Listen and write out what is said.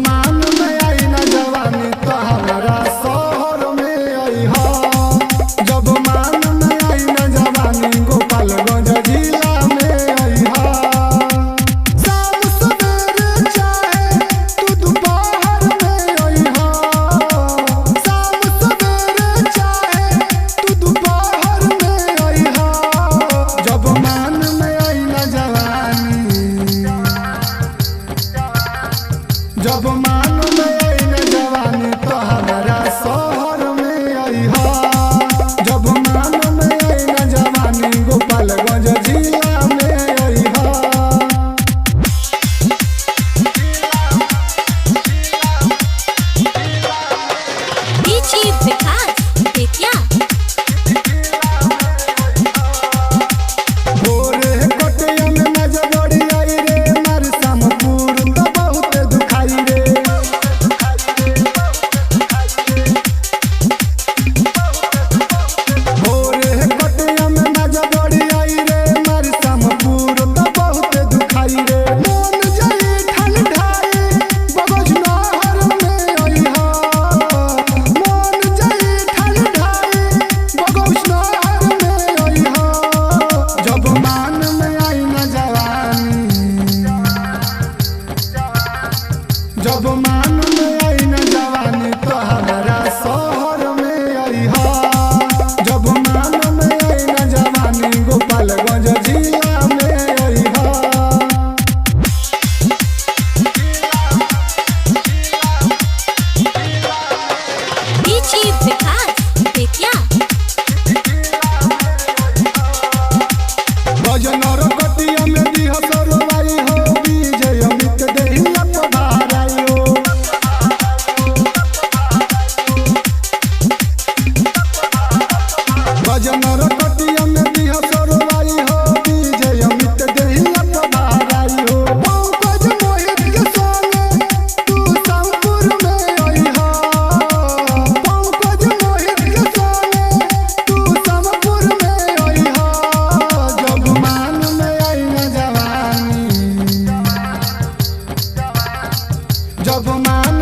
मान में आई न जवानी तो हमारा शहर में आई हा। जब मान में आई न जवानी गोपालगंज जिला में आई हा। शाम सवेरे चाहे तू दोपहर में आई हा। शाम सवेरे चाहे तू दोपहर में आई हा। जब मान में आई न जवानी, जब मान में आई न जवानी तो हमारा शहर में आई हा। जब मान में आई न जवानी गोपालगंज जिला में आई हा। डीजे विकास बेतिया। भोरे कटिया में नजबड़ी आई रे मार शामपुर तो बहुत दुखाई रे। भोरे कटिया में नजबड़ी आई रे मार शामपुर तो बहुत दुखाई रे। मन जाई ठंडाई बगज नहर में आई हा। मन जाई ठंडाई बगज नहर में आई हा। जब मान में आई न जवानी, जब मान में आई न जवानी तो हमारा शहर में आई हा। जब मान में आई न जवानी गोपालगंज जिला में आई हा। डीजे विकास बेतिया। भजनर कटिया में दिह सरवाई हो विजय अमित देहिया पधाराई हो। भजनर कटिया में दिह सरवाई हो विजय अमित देहिया पधाराई हो। पंकज मोहित के संगे तू शामपुर में आई हा। पंकज मोहित के संगे तू शामपुर में आई हा। जब मान में आई न जवानी, जब मान